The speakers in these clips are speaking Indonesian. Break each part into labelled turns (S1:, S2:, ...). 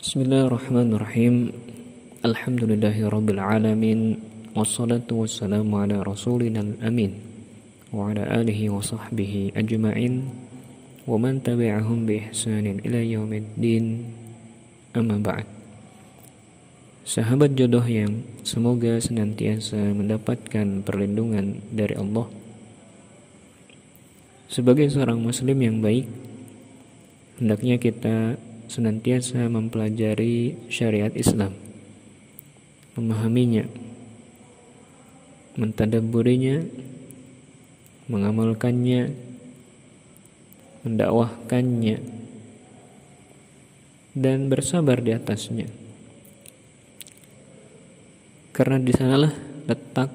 S1: Bismillahirrahmanirrahim. Alhamdulillahirabbil alamin. Wassalatu wassalamu ala rasulinal amin wa ala alihi wa sahbihi ajma'in wa man tabi'ahum bi ihsanin ila yaumiddin. Amma ba'd. Sahabat jodoh yang semoga senantiasa mendapatkan perlindungan dari Allah. Sebagai seorang muslim yang baik, hendaknya kita senantiasa mempelajari syariat Islam, memahaminya, mentadabburinya, mengamalkannya, mendakwahkannya, dan bersabar di atasnya. Karena di sanalah letak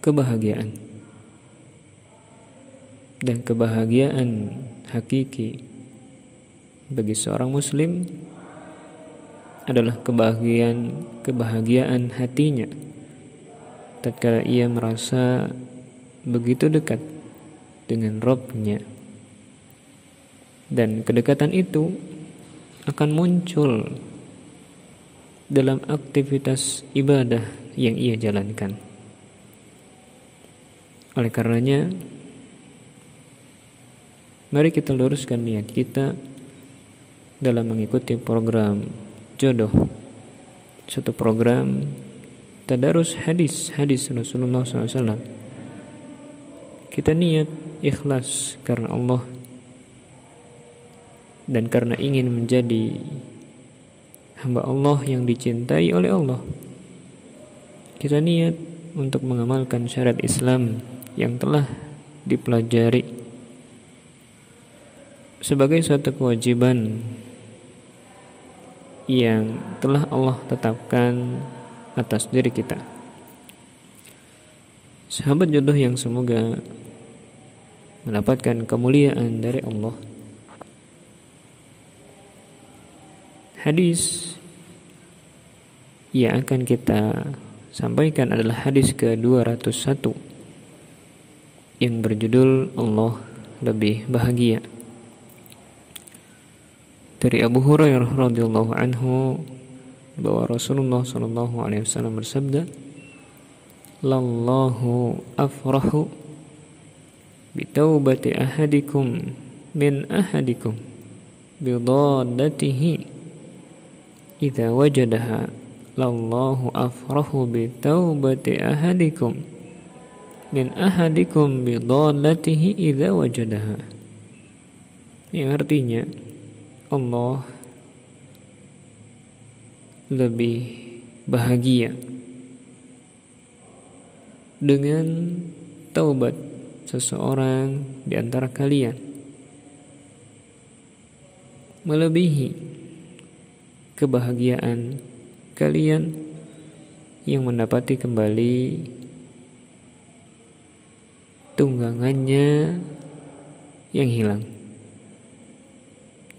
S1: kebahagiaan, dan kebahagiaan hakiki bagi seorang muslim adalah kebahagiaan hatinya tatkala ia merasa begitu dekat dengan Rabb-Nya, dan kedekatan itu akan muncul dalam aktivitas ibadah yang ia jalankan. Oleh karenanya, mari kita luruskan niat kita dalam mengikuti program jodoh, satu program tadarus hadis Rasulullah SAW. Kita niat ikhlas karena Allah dan karena ingin menjadi hamba Allah yang dicintai oleh Allah. Kita niat untuk mengamalkan syariat Islam yang telah dipelajari sebagai suatu kewajiban yang telah Allah tetapkan atas diri kita. Sahabat jodoh yang semoga mendapatkan kemuliaan dari Allah. Hadis yang akan kita sampaikan adalah hadis ke-201 yang berjudul Allah lebih bahagia. Dari Abu Hurairah radhiyallahu anhu bahwa Rasulullah sallallahu alaihi wasallam bersabda, "Lallahu afrahu bi taubati ahadikum min ahadikum bi dhaddatihi idza wajadaha. Lallahu afrahu bi taubati ahadikum min ahadikum bi dhaddatihi idza wajadaha." Yang artinya, Allah lebih bahagia dengan taubat seseorang di antara kalian, melebihi kebahagiaan kalian yang mendapati kembali tunggangannya yang hilang,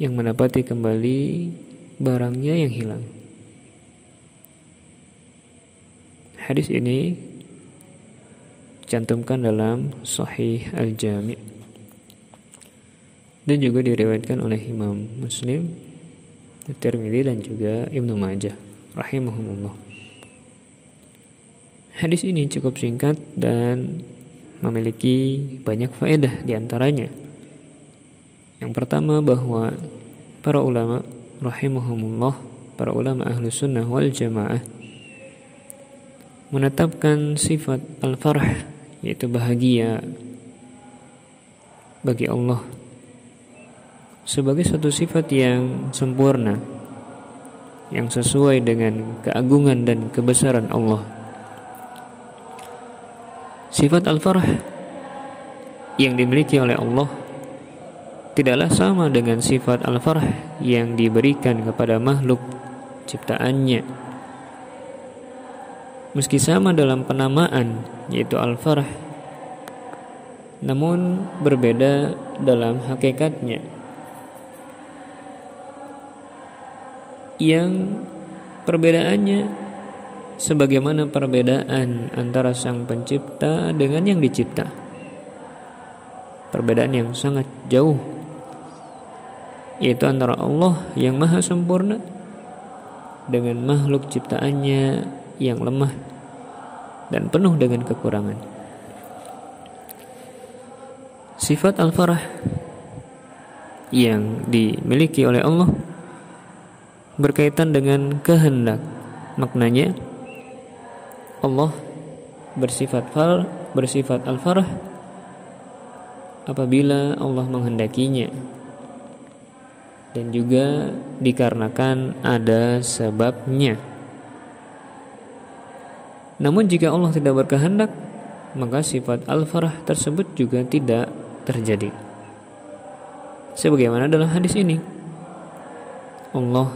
S1: yang mendapati kembali barangnya yang hilang. Hadis ini dicantumkan dalam Sahih Al-Jami' dan juga diriwayatkan oleh Imam Muslim, Tirmidzi dan juga Ibnu Majah rahimahumullah. Hadis ini cukup singkat dan memiliki banyak faedah di antaranya. Yang pertama, bahwa para ulama rahimahumullah, para ulama ahlu sunnah wal jamaah menetapkan sifat al-farah, yaitu bahagia bagi Allah, sebagai suatu sifat yang sempurna, yang sesuai dengan keagungan dan kebesaran Allah. Sifat al-farah yang dimiliki oleh Allah tidaklah sama dengan sifat al-farah yang diberikan kepada makhluk ciptaannya. Meski sama dalam penamaan, yaitu al-farah, namun berbeda dalam hakikatnya, yang perbedaannya sebagaimana perbedaan antara sang pencipta dengan yang dicipta. Perbedaan yang sangat jauh, yaitu antara Allah yang maha sempurna dengan makhluk ciptaannya yang lemah dan penuh dengan kekurangan. Sifat al-farah yang dimiliki oleh Allah berkaitan dengan kehendak. Maknanya Allah bersifat al-farah apabila Allah menghendakinya, dan juga dikarenakan ada sebabnya. Namun jika Allah tidak berkehendak, maka sifat al-farah tersebut juga tidak terjadi. Sebagaimana dalam hadis ini, Allah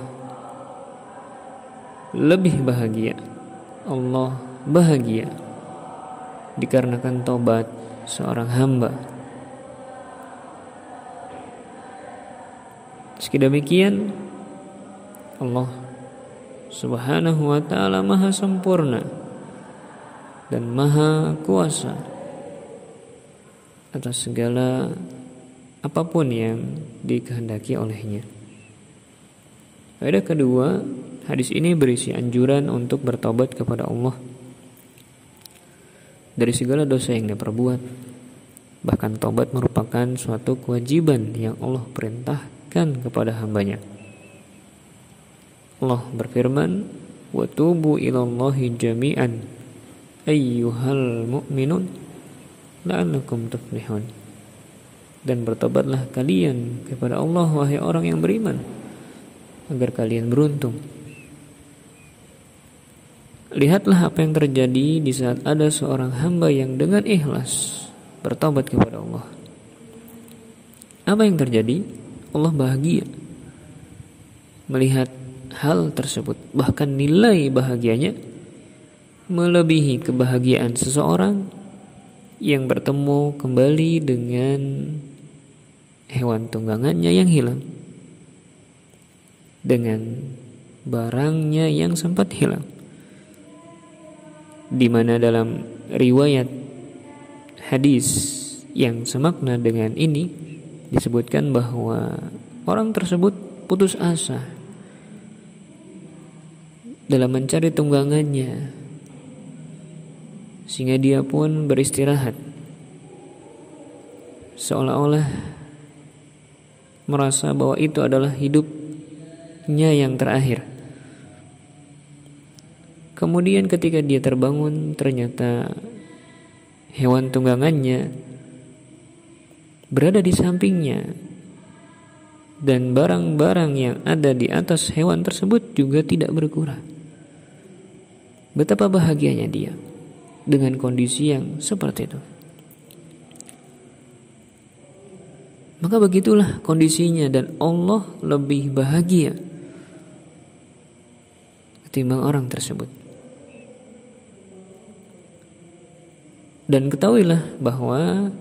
S1: lebih bahagia, Allah bahagia dikarenakan taubat seorang hamba. Meski demikian, Allah Subhanahu wa ta'ala maha sempurna dan maha kuasa atas segala apapun yang dikehendaki olehnya. Faedah kedua, hadis ini berisi anjuran untuk bertobat kepada Allah dari segala dosa yang diperbuat. Bahkan tobat merupakan suatu kewajiban yang Allah perintahkan kepada hambanya. Allah berfirman, "Wa tubu ilallahi jami'an ayyuhal mu'minun la'allakum tuflihun." Dan bertobatlah kalian kepada Allah, wahai orang yang beriman, agar kalian beruntung. Lihatlah apa yang terjadi di saat ada seorang hamba yang dengan ikhlas bertobat kepada Allah. Apa yang terjadi? Allah bahagia melihat hal tersebut. Bahkan nilai bahagianya melebihi kebahagiaan seseorang yang bertemu kembali dengan hewan tunggangannya yang hilang, dengan barangnya yang sempat hilang. Di mana dalam riwayat hadis yang semakna dengan ini disebutkan bahwa orang tersebut putus asa dalam mencari tunggangannya, sehingga dia pun beristirahat, seolah-olah merasa bahwa itu adalah hidupnya yang terakhir. Kemudian ketika dia terbangun, ternyata hewan tunggangannya berada di sampingnya, dan barang-barang yang ada di atas hewan tersebut juga tidak berkurang. Betapa bahagianya dia dengan kondisi yang seperti itu. Maka begitulah kondisinya, dan Allah lebih bahagia ketimbang orang tersebut. Dan ketahuilah bahwa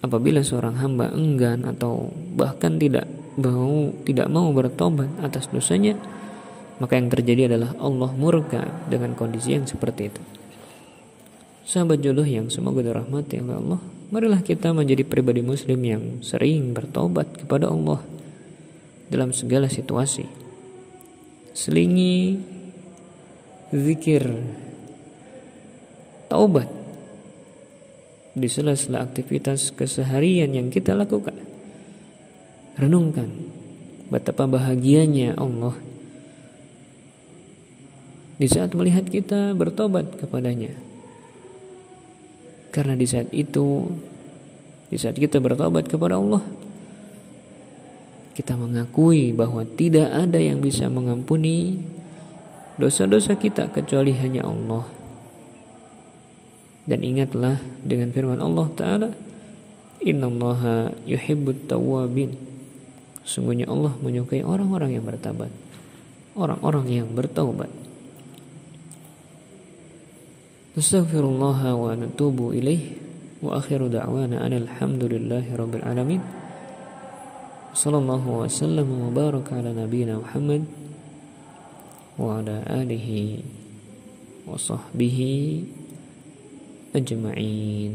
S1: apabila seorang hamba enggan atau bahkan tidak mau bertobat atas dosanya, maka yang terjadi adalah Allah murka dengan kondisi yang seperti itu. Sahabat jodoh yang semoga dirahmati oleh Allah, marilah kita menjadi pribadi muslim yang sering bertobat kepada Allah dalam segala situasi. Selingi zikir taubat di sela-sela aktivitas keseharian yang kita lakukan. Renungkan betapa bahagianya Allah di saat melihat kita bertobat kepadanya. Karena di saat kita bertobat kepada Allah, kita mengakui bahwa tidak ada yang bisa mengampuni dosa-dosa kita kecuali hanya Allah. Dan ingatlah dengan firman Allah Ta'ala, "Innallaha yuhibbut tawwabin." Sungguhnya Allah menyukai orang-orang yang bertobat, orang-orang yang bertaubat. Astaghfirullah wa natubu ilaih, wa akhiru da'wana alhamdulillahi rabbil alamin. Sallallahu wa sallam wa baraka ala nabiyyina Muhammad wa ala alihi wa sahbihi ajma'in.